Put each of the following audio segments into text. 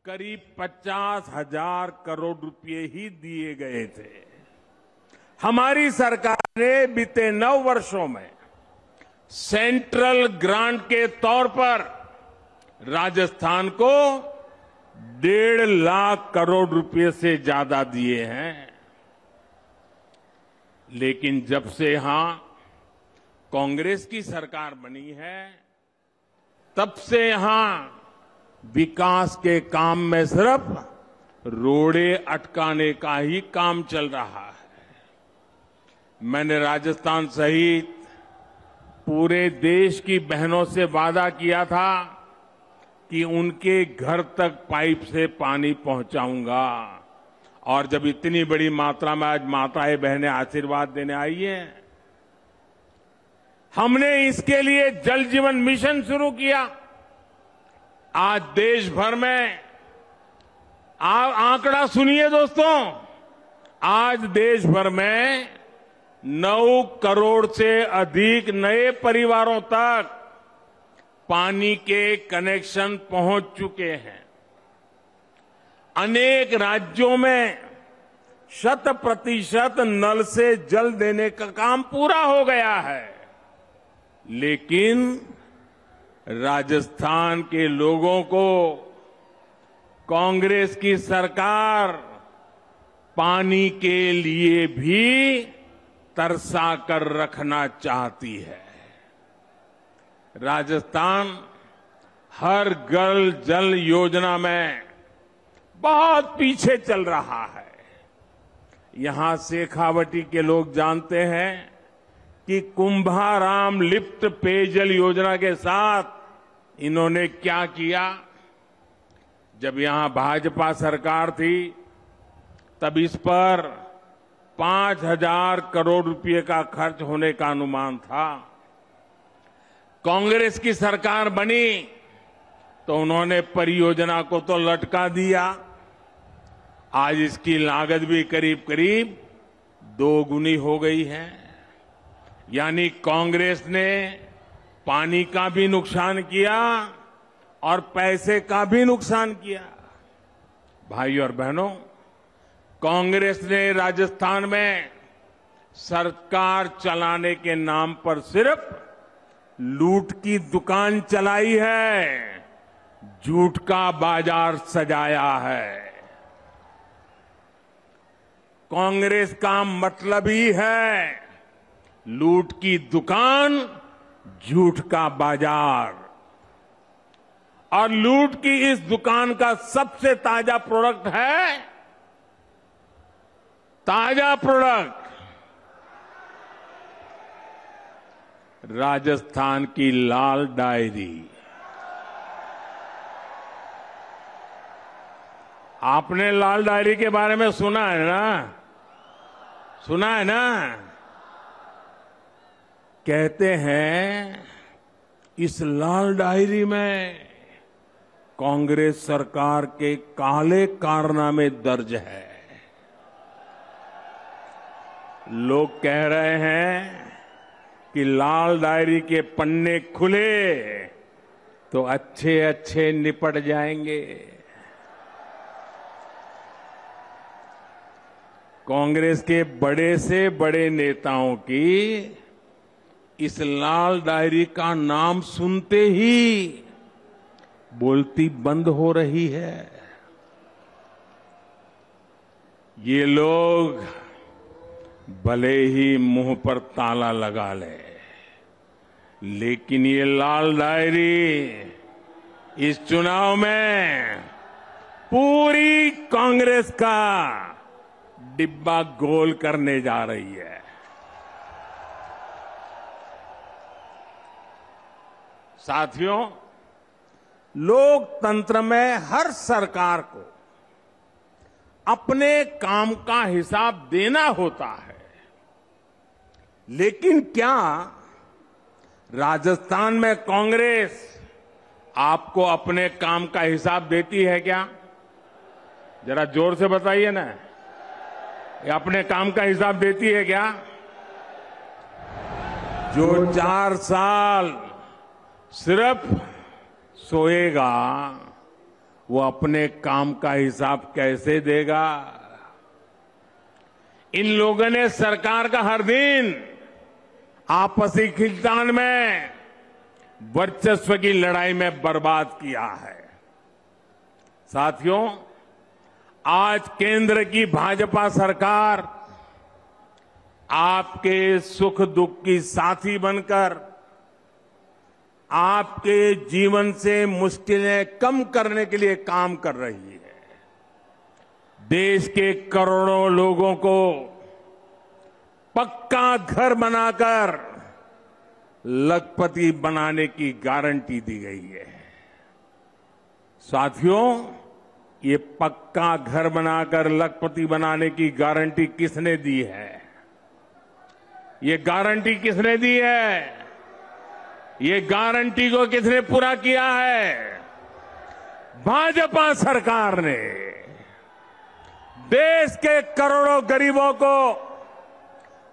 करीब 50,000 करोड़ रुपए ही दिए गए थे। हमारी सरकार ने बीते 9 वर्षों में सेंट्रल ग्रांट के तौर पर राजस्थान को 1.5 लाख करोड़ रुपए से ज्यादा दिए हैं। लेकिन जब से यहां कांग्रेस की सरकार बनी है, तब से यहां विकास के काम में सिर्फ रोड़े अटकाने का ही काम चल रहा है। मैंने राजस्थान सहित पूरे देश की बहनों से वादा किया था कि उनके घर तक पाइप से पानी पहुंचाऊंगा, और जब इतनी बड़ी मात्रा में आज माताएं बहनें आशीर्वाद देने आई हैं, हमने इसके लिए जल जीवन मिशन शुरू किया। आज देश भर में आंकड़ा सुनिए दोस्तों, आज देश भर में 9 करोड़ से अधिक नए परिवारों तक पानी के कनेक्शन पहुंच चुके हैं। अनेक राज्यों में 100% नल से जल देने का काम पूरा हो गया है। लेकिन राजस्थान के लोगों को कांग्रेस की सरकार पानी के लिए भी तरसा कर रखना चाहती है। राजस्थान हर घर जल योजना में बहुत पीछे चल रहा है। यहां शेखावटी के लोग जानते हैं कि कुंभाराम लिफ्ट पेयजल योजना के साथ इन्होंने क्या किया। जब यहां भाजपा सरकार थी, तब इस पर 5,000 करोड़ रुपए का खर्च होने का अनुमान था। कांग्रेस की सरकार बनी तो उन्होंने परियोजना को तो लटका दिया। आज इसकी लागत भी करीब करीब 2 गुनी हो गई है। यानी कांग्रेस ने पानी का भी नुकसान किया और पैसे का भी नुकसान किया। भाई और बहनों, कांग्रेस ने राजस्थान में सरकार चलाने के नाम पर सिर्फ लूट की दुकान चलाई है, झूठ का बाजार सजाया है। कांग्रेस का मतलब ही है लूट की दुकान, झूठ का बाजार। और लूट की इस दुकान का सबसे ताजा प्रोडक्ट है, ताजा प्रोडक्ट राजस्थान की लाल डायरी। आपने लाल डायरी के बारे में सुना है ना? सुना है ना? कहते हैं इस लाल डायरी में कांग्रेस सरकार के काले कारनामे दर्ज है। लोग कह रहे हैं कि लाल डायरी के पन्ने खुले तो अच्छे अच्छे निपट जाएंगे। कांग्रेस के बड़े से बड़े नेताओं की इस लाल डायरी का नाम सुनते ही बोलती बंद हो रही है। ये लोग भले ही मुंह पर ताला लगा ले, लेकिन ये लाल डायरी इस चुनाव में पूरी कांग्रेस का डिब्बा गोल करने जा रही है। साथियों, लोकतंत्र में हर सरकार को अपने काम का हिसाब देना होता है। लेकिन क्या राजस्थान में कांग्रेस आपको अपने काम का हिसाब देती है क्या? जरा जोर से बताइए ना, ये अपने काम का हिसाब देती है क्या? जो 4 साल सिर्फ सोएगा वो अपने काम का हिसाब कैसे देगा? इन लोगों ने सरकार का हर दिन आपसी खींचतान में, वर्चस्व की लड़ाई में बर्बाद किया है। साथियों, आज केंद्र की भाजपा सरकार आपके सुख दुख की साथी बनकर आपके जीवन से मुश्किलें कम करने के लिए काम कर रही है। देश के करोड़ों लोगों को पक्का घर बनाकर लखपति बनाने की गारंटी दी गई है। साथियों, ये पक्का घर बनाकर लखपति बनाने की गारंटी किसने दी है? ये गारंटी किसने दी है? ये गारंटी को किसने पूरा किया है? भाजपा सरकार ने। देश के करोड़ों गरीबों को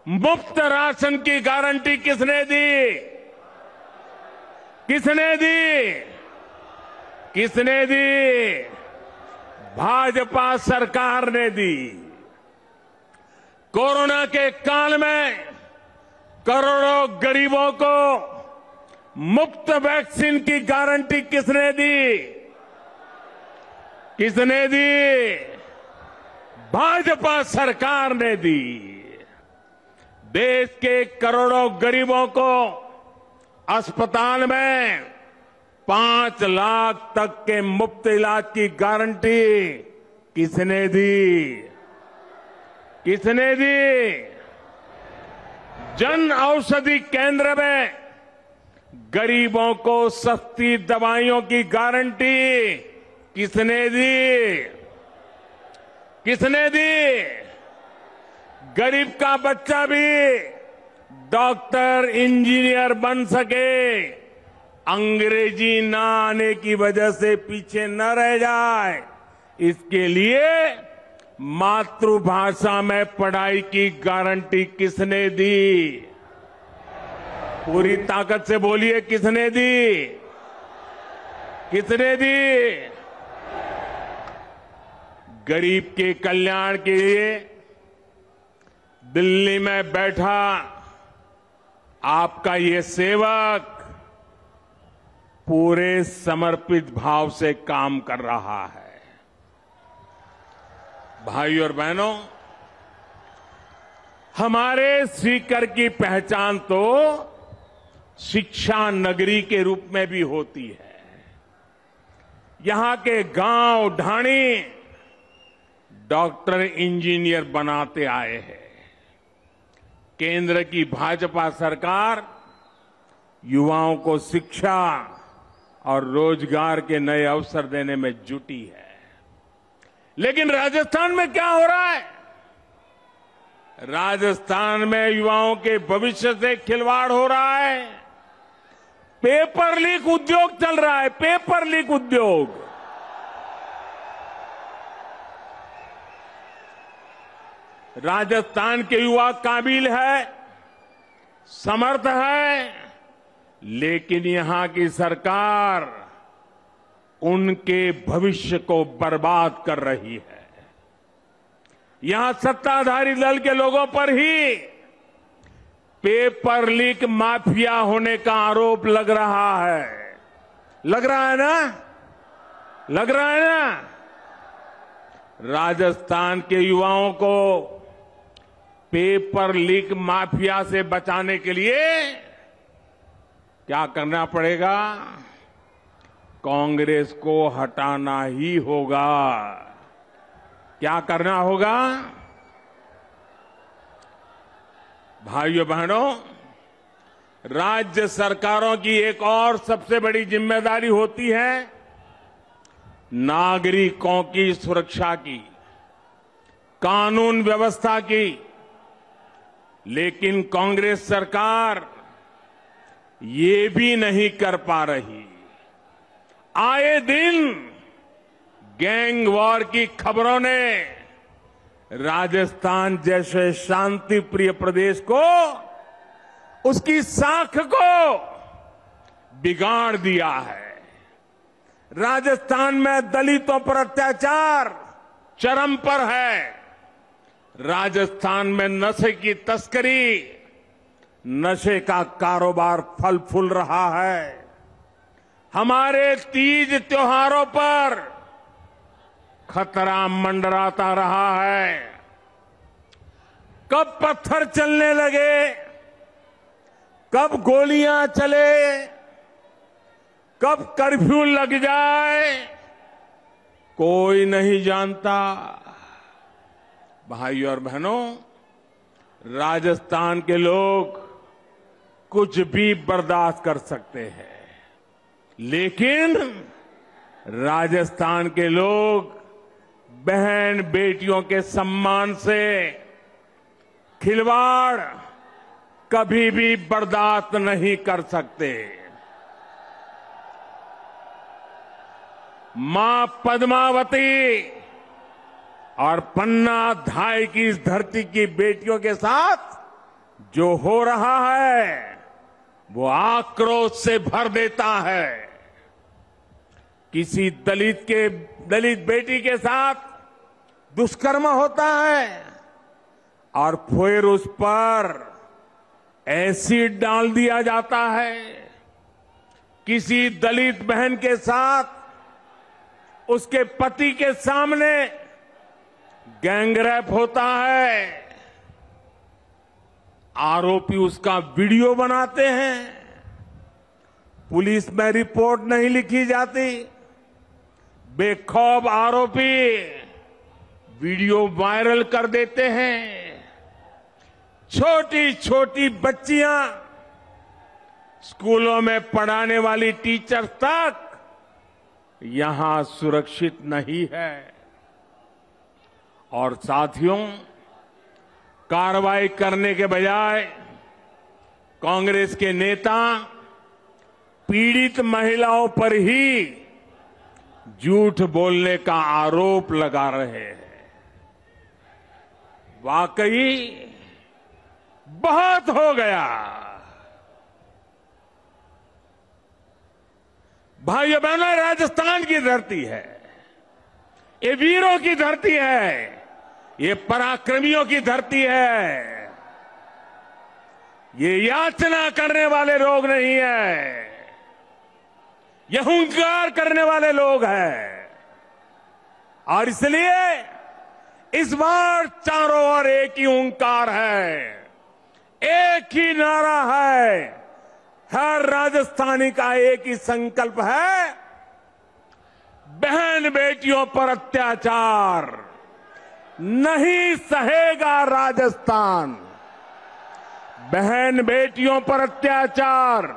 मुफ्त राशन की गारंटी किसने दी? किसने दी? किसने दी? भाजपा सरकार ने दी। कोरोना के काल में करोड़ों गरीबों को मुफ्त वैक्सीन की गारंटी किसने दी? किसने दी? भाजपा सरकार ने दी। देश के करोड़ों गरीबों को अस्पताल में 5 लाख तक के मुफ्त इलाज की गारंटी किसने दी? किसने दी? जन औषधि केंद्र में गरीबों को सस्ती दवाइयों की गारंटी किसने दी? किसने दी? गरीब का बच्चा भी डॉक्टर, इंजीनियर बन सके, अंग्रेजी ना आने की वजह से पीछे न रह जाए, इसके लिए मातृभाषा में पढ़ाई की गारंटी किसने दी? पूरी ताकत से बोलिए, किसने दी? किसने दी? गरीब के कल्याण के लिए दिल्ली में बैठा आपका ये सेवक पूरे समर्पित भाव से काम कर रहा है। भाइयों और बहनों, हमारे सीकर की पहचान तो शिक्षा नगरी के रूप में भी होती है। यहां के गांव ढाणी डॉक्टर, इंजीनियर बनाते आए हैं। केंद्र की भाजपा सरकार युवाओं को शिक्षा और रोजगार के नए अवसर देने में जुटी है। लेकिन राजस्थान में क्या हो रहा है? राजस्थान में युवाओं के भविष्य से खिलवाड़ हो रहा है। पेपर लीक उद्योग चल रहा है। पेपर लीक उद्योग। राजस्थान के युवा काबिल है, समर्थ है, लेकिन यहां की सरकार उनके भविष्य को बर्बाद कर रही है। यहां सत्ताधारी दल के लोगों पर ही पेपर लीक माफिया होने का आरोप लग रहा है। लग रहा है ना? लग रहा है ना? राजस्थान के युवाओं को पेपर लीक माफिया से बचाने के लिए क्या करना पड़ेगा? कांग्रेस को हटाना ही होगा। क्या करना होगा? भाइयों बहनों, राज्य सरकारों की एक और सबसे बड़ी जिम्मेदारी होती है नागरिकों की सुरक्षा की, कानून व्यवस्था की। लेकिन कांग्रेस सरकार ये भी नहीं कर पा रही। आए दिन गैंग वॉर की खबरों ने राजस्थान जैसे शांति प्रिय प्रदेश को, उसकी साख को बिगाड़ दिया है। राजस्थान में दलितों पर अत्याचार चरम पर है। राजस्थान में नशे की तस्करी, नशे का कारोबार फल फूल रहा है। हमारे तीज त्योहारों पर खतरा मंडराता रहा है। कब पत्थर चलने लगे, कब गोलियां चले, कब कर्फ्यू लग जाए, कोई नहीं जानता। भाइयों और बहनों, राजस्थान के लोग कुछ भी बर्दाश्त कर सकते हैं, लेकिन राजस्थान के लोग बहन बेटियों के सम्मान से खिलवाड़ कभी भी बर्दाश्त नहीं कर सकते। मां पद्मावती और पन्ना धाय की इस धरती की बेटियों के साथ जो हो रहा है वो आक्रोश से भर देता है। किसी दलित बेटी के साथ दुष्कर्म होता है और फिर उस पर एसिड डाल दिया जाता है। किसी दलित बहन के साथ उसके पति के सामने गैंगरेप होता है, आरोपी उसका वीडियो बनाते हैं, पुलिस में रिपोर्ट नहीं लिखी जाती, बेखौफ आरोपी वीडियो वायरल कर देते हैं। छोटी छोटी बच्चियां, स्कूलों में पढ़ाने वाली टीचर तक यहां सुरक्षित नहीं है। और साथियों, कार्रवाई करने के बजाय कांग्रेस के नेता पीड़ित महिलाओं पर ही झूठ बोलने का आरोप लगा रहे हैं। वाकई बहुत हो गया। भाइयों बहनों, राजस्थान की धरती है, ये वीरों की धरती है, ये पराक्रमियों की धरती है। ये याचना करने वाले लोग नहीं है, ये हुंकार करने वाले लोग हैं। और इसलिए इस बार चारों ओर एक ही हुंकार है, एक ही नारा है, हर राजस्थानी का एक ही संकल्प है, बहन बेटियों पर अत्याचार नहीं सहेगा राजस्थान। बहन बेटियों पर अत्याचार,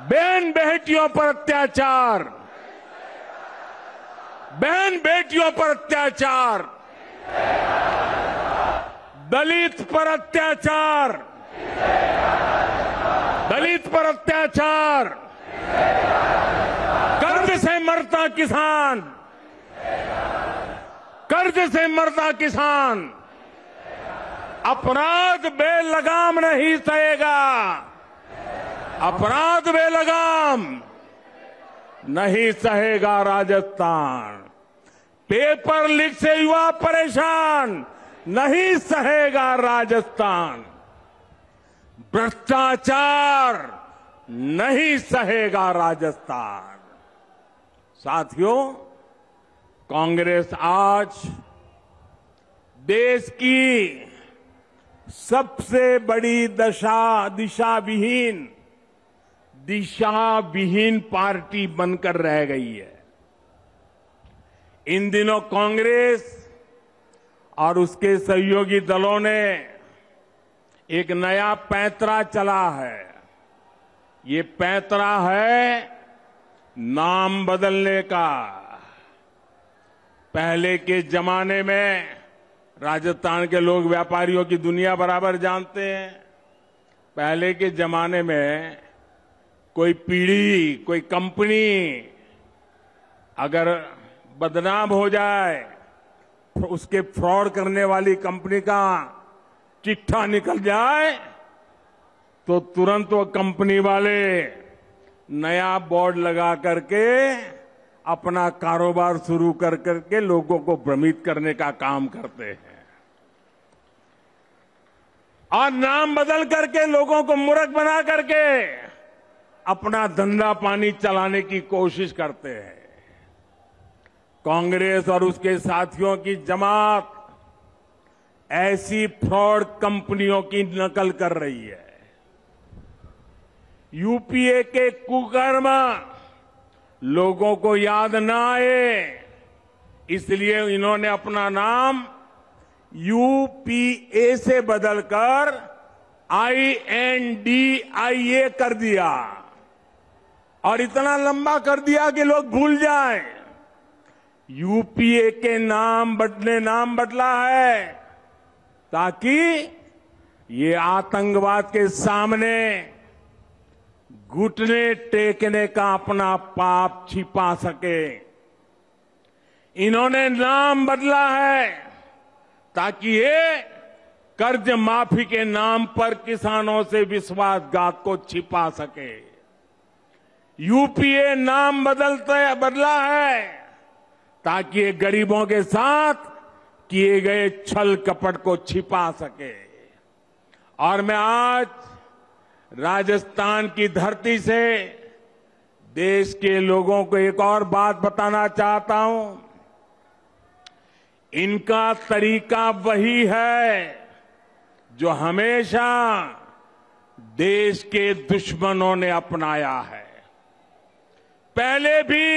बहन बेटियों पर अत्याचार, बहन बेटियों पर अत्याचार, दलित पर अत्याचार, दलित पर अत्याचार, कर्ज से मरता किसान, कर्ज से मरता किसान अपराध बेलगाम नहीं सहेगा, अपराध बेलगाम नहीं सहेगा राजस्थान। पेपर लीक से युवा परेशान नहीं सहेगा राजस्थान। भ्रष्टाचार नहीं सहेगा राजस्थान। साथियों, कांग्रेस आज देश की सबसे बड़ी दिशाविहीन पार्टी बनकर रह गई है। इन दिनों कांग्रेस और उसके सहयोगी दलों ने एक नया पैंतरा चला है। ये पैंतरा है नाम बदलने का। पहले के जमाने में राजस्थान के लोग व्यापारियों की दुनिया बराबर जानते हैं। पहले के जमाने में कोई पीढ़ी, कोई कंपनी अगर बदनाम हो जाए, उसके फ्रॉड करने वाली कंपनी का चिट्ठा निकल जाए, तो तुरंत वो कंपनी वाले नया बोर्ड लगा करके अपना कारोबार शुरू कर करके लोगों को भ्रमित करने का काम करते हैं और नाम बदल करके लोगों को मूर्ख बना करके अपना धंधा पानी चलाने की कोशिश करते हैं। कांग्रेस और उसके साथियों की जमात ऐसी फ्रॉड कंपनियों की नकल कर रही है। यूपीए के कुकर्म लोगों को याद ना आए, इसलिए इन्होंने अपना नाम यूपीए से बदलकर INDIA कर दिया और इतना लंबा कर दिया कि लोग भूल जाएं। यूपीए के नाम बदला है ताकि ये आतंकवाद के सामने घुटने टेकने का अपना पाप छिपा सके। इन्होंने नाम बदला है ताकि ये कर्ज माफी के नाम पर किसानों से विश्वासघात को छिपा सके। यूपीए नाम बदला है ताकि ये गरीबों के साथ किए गए छल कपट को छिपा सके। और मैं आज राजस्थान की धरती से देश के लोगों को एक और बात बताना चाहता हूं। इनका तरीका वही है जो हमेशा देश के दुश्मनों ने अपनाया है। पहले भी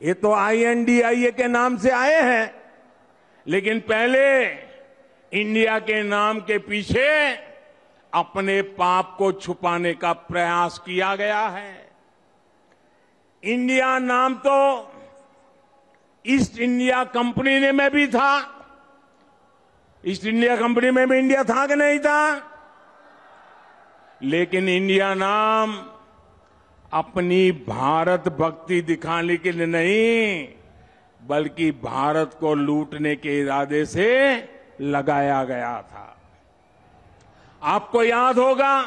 ये तो INDIA के नाम से आए हैं, लेकिन पहले इंडिया के नाम के पीछे अपने पाप को छुपाने का प्रयास किया गया है। इंडिया नाम तो ईस्ट इंडिया कंपनी में भी था। ईस्ट इंडिया कंपनी में भी इंडिया था कि नहीं था? लेकिन इंडिया नाम अपनी भारत भक्ति दिखाने के लिए नहीं, बल्कि भारत को लूटने के इरादे से लगाया गया था। आपको याद होगा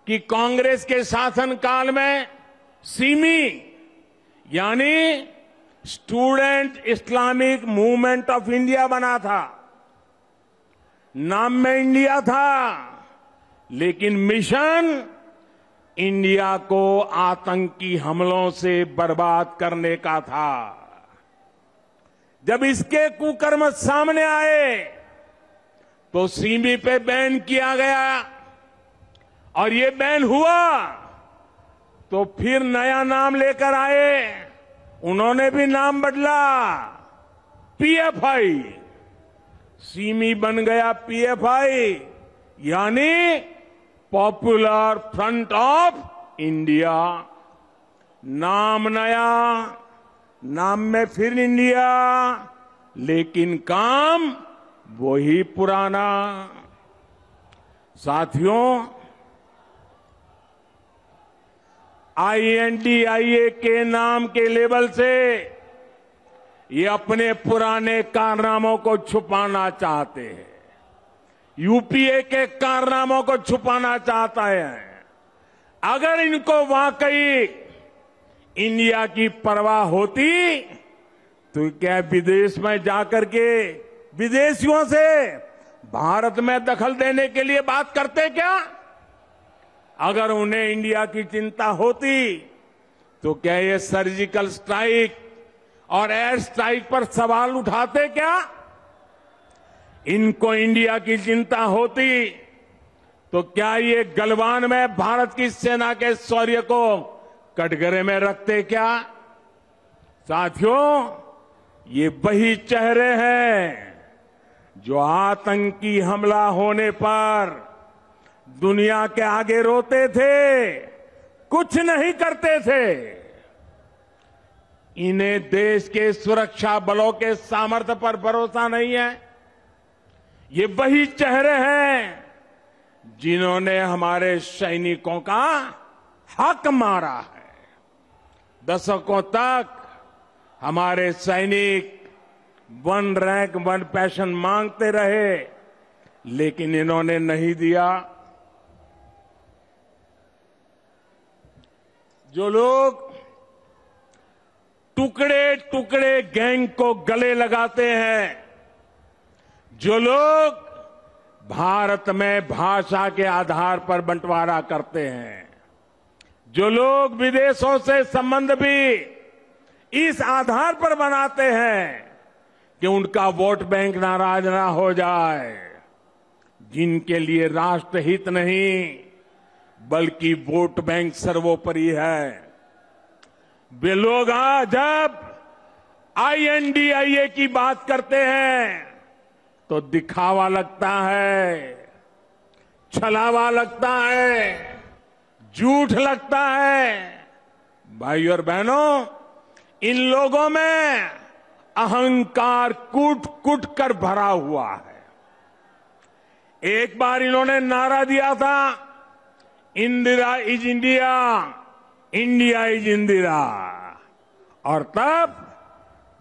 कि कांग्रेस के शासनकाल में सिमी यानी student Islamic movement of India बना था। नाम में इंडिया था, लेकिन मिशन इंडिया को आतंकी हमलों से बर्बाद करने का था। जब इसके कुकर्म सामने आए तो सीमी पे बैन किया गया और ये बैन हुआ तो फिर नया नाम लेकर आए। उन्होंने भी नाम बदला, PFI। सीमी बन गया PFI यानी पॉपुलर फ्रंट ऑफ इंडिया। नाम नया, नाम में फिर इंडिया, लेकिन काम वही पुराना। साथियों, INDIA के नाम के लेबल से ये अपने पुराने कारनामों को छुपाना चाहते हैं। यूपीए के कारनामों को छुपाना चाहता है। अगर इनको वाकई इंडिया की परवाह होती तो क्या विदेश में जाकर के विदेशियों से भारत में दखल देने के लिए बात करते क्या? अगर उन्हें इंडिया की चिंता होती तो क्या ये सर्जिकल स्ट्राइक और एयर स्ट्राइक पर सवाल उठाते क्या? इनको इंडिया की चिंता होती तो क्या ये गलवान में भारत की सेना के शौर्य को कटघरे में रखते क्या? साथियों, ये वही चेहरे हैं जो आतंकी हमला होने पर दुनिया के आगे रोते थे, कुछ नहीं करते थे। इन्हें देश के सुरक्षा बलों के सामर्थ्य पर भरोसा नहीं है। ये वही चेहरे हैं जिन्होंने हमारे सैनिकों का हक मारा है। दशकों तक हमारे सैनिक 1 रैंक 1 पेंशन मांगते रहे, लेकिन इन्होंने नहीं दिया। जो लोग टुकड़े टुकड़े गैंग को गले लगाते हैं, जो लोग भारत में भाषा के आधार पर बंटवारा करते हैं, जो लोग विदेशों से संबंध भी इस आधार पर बनाते हैं कि उनका वोट बैंक नाराज ना हो जाए, जिनके लिए राष्ट्रहित नहीं बल्कि वोट बैंक सर्वोपरि है, वे लोग आज जब INDIA की बात करते हैं तो दिखावा लगता है, छलावा लगता है, झूठ लगता है। भाइयों और बहनों, इन लोगों में अहंकार कूट कूट कर भरा हुआ है। एक बार इन्होंने नारा दिया था, Indira is India, India is Indira, और तब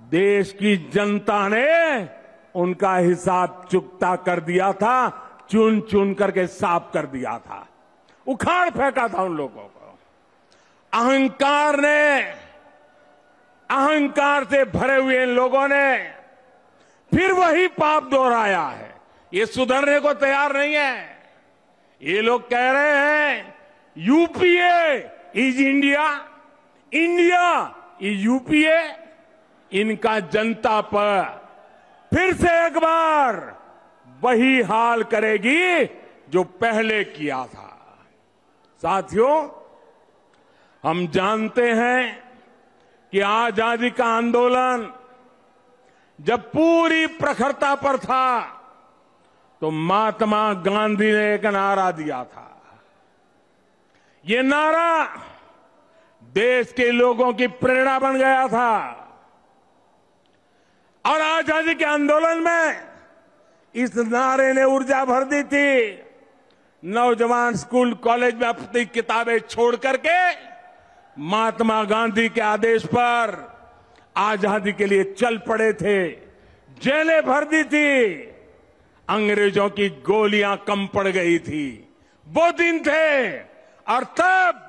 देश की जनता ने उनका हिसाब चुकता कर दिया था, चुन चुन करके साफ कर दिया था, उखाड़ फेंका था उन लोगों को। अहंकार से भरे हुए इन लोगों ने फिर वही पाप दोहराया है। ये सुधरने को तैयार नहीं है। ये लोग कह रहे हैं UPA is India, India is UPA। इनका जनता पर फिर से एक बार वही हाल करेगी जो पहले किया था। साथियों, हम जानते हैं कि आजादी का आंदोलन जब पूरी प्रखरता पर था तो महात्मा गांधी ने एक नारा दिया था। ये नारा देश के लोगों की प्रेरणा बन गया था और आजादी के आंदोलन में इस नारे ने ऊर्जा भर दी थी। नौजवान स्कूल कॉलेज में अपनी किताबें छोड़ करके महात्मा गांधी के आदेश पर आजादी के लिए चल पड़े थे, जेलें भर दी थी, अंग्रेजों की गोलियां कम पड़ गई थी। वो दिन थे और तब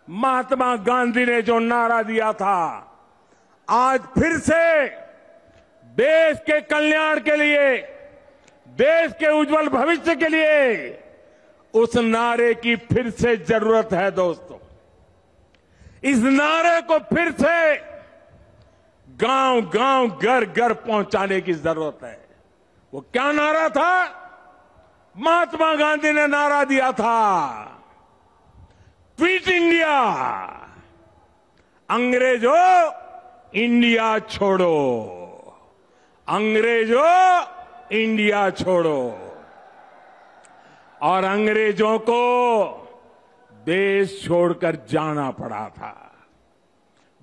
महात्मा गांधी ने जो नारा दिया था, आज फिर से देश के कल्याण के लिए, देश के उज्जवल भविष्य के लिए उस नारे की फिर से जरूरत है। दोस्तों, इस नारे को फिर से गांव गांव घर घर पहुंचाने की जरूरत है। वो क्या नारा था? महात्मा गांधी ने नारा दिया था, क्विट इंडिया, अंग्रेजों इंडिया छोड़ो, अंग्रेजों इंडिया छोड़ो। और अंग्रेजों को देश छोड़कर जाना पड़ा था।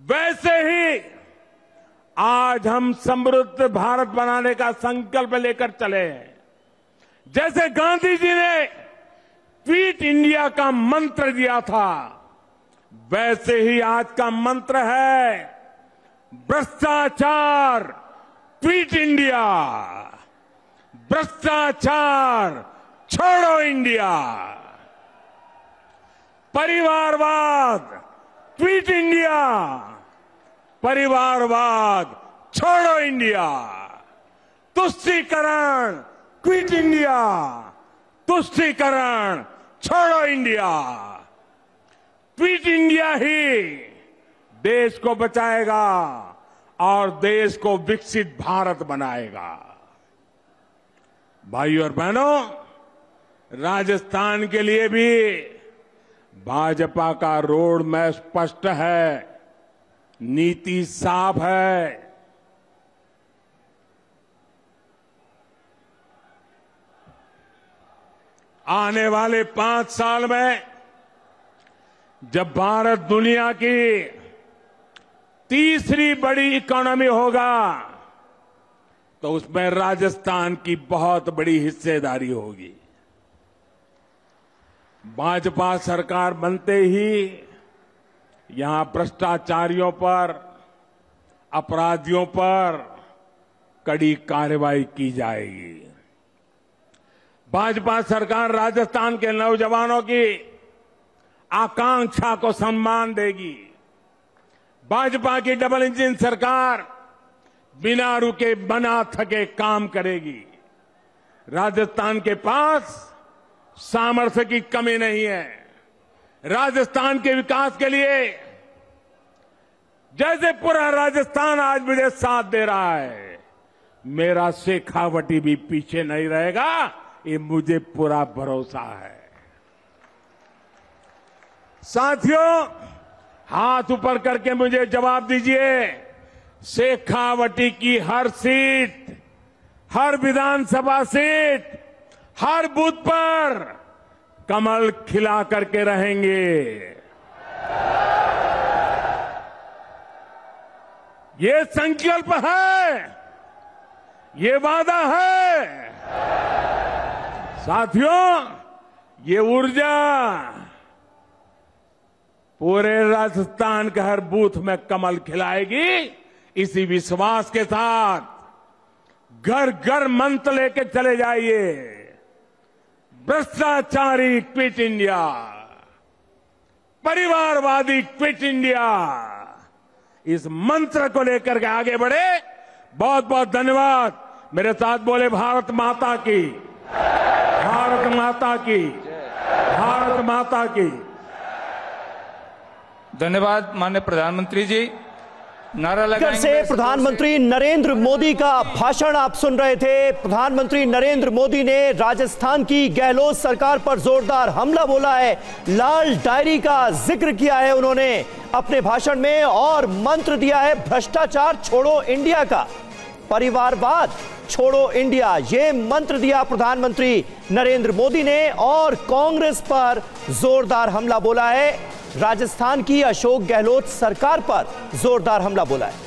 वैसे ही आज हम समृद्ध भारत बनाने का संकल्प लेकर चले हैं। जैसे गांधी जी ने क्विट इंडिया का मंत्र दिया था, वैसे ही आज का मंत्र है भ्रष्टाचार क्विट इंडिया, भ्रष्टाचार छोड़ो इंडिया, परिवारवाद क्विट इंडिया, परिवारवाद छोड़ो इंडिया, तुष्टीकरण क्विट इंडिया, तुष्टीकरण छोड़ो इंडिया। क्विट इंडिया ही देश को बचाएगा और देश को विकसित भारत बनाएगा। भाइयों और बहनों, राजस्थान के लिए भी भाजपा का रोड मैप स्पष्ट है, नीति साफ है। आने वाले 5 साल में जब भारत दुनिया की तीसरी बड़ी इकोनॉमी होगा तो उसमें राजस्थान की बहुत बड़ी हिस्सेदारी होगी। भाजपा सरकार बनते ही यहां भ्रष्टाचारियों पर, अपराधियों पर कड़ी कार्रवाई की जाएगी। भाजपा सरकार राजस्थान के नौजवानों की आकांक्षा को सम्मान देगी। भाजपा की डबल इंजन सरकार बिना रुके बिना थके काम करेगी। राजस्थान के पास सामर्थ्य की कमी नहीं है। राजस्थान के विकास के लिए जैसे पूरा राजस्थान आज मुझे साथ दे रहा है, मेरा शेखावटी भी पीछे नहीं रहेगा, ये मुझे पूरा भरोसा है। साथियों, हाथ ऊपर करके मुझे जवाब दीजिए, शेखावटी की हर सीट, हर विधानसभा सीट, हर बूथ पर कमल खिला करके रहेंगे। ये संकल्प है, ये वादा है। साथियों, ये ऊर्जा पूरे राजस्थान के हर बूथ में कमल खिलाएगी। इसी विश्वास के साथ घर घर मंत्र लेके चले जाइए, भ्रष्टाचारी क्विट इंडिया, परिवारवादी क्विट इंडिया, इस मंत्र को लेकर के आगे बढ़े। बहुत बहुत धन्यवाद। मेरे साथ बोले भारत माता की, भारत माता की, भारत माता की। धन्यवाद माननीय प्रधानमंत्री जी। नारा लगाएंगे। से प्रधानमंत्री नरेंद्र मोदी का भाषण आप सुन रहे थे। प्रधानमंत्री नरेंद्र मोदी ने राजस्थान की गहलोत सरकार पर जोरदार हमला बोला है। लाल डायरी का जिक्र किया है उन्होंने अपने भाषण में और मंत्र दिया है भ्रष्टाचार छोड़ो इंडिया का, परिवारवाद छोड़ो इंडिया। ये मंत्र दिया प्रधानमंत्री नरेंद्र मोदी ने और कांग्रेस पर जोरदार हमला बोला है। राजस्थान की अशोक गहलोत सरकार पर जोरदार हमला बोला है।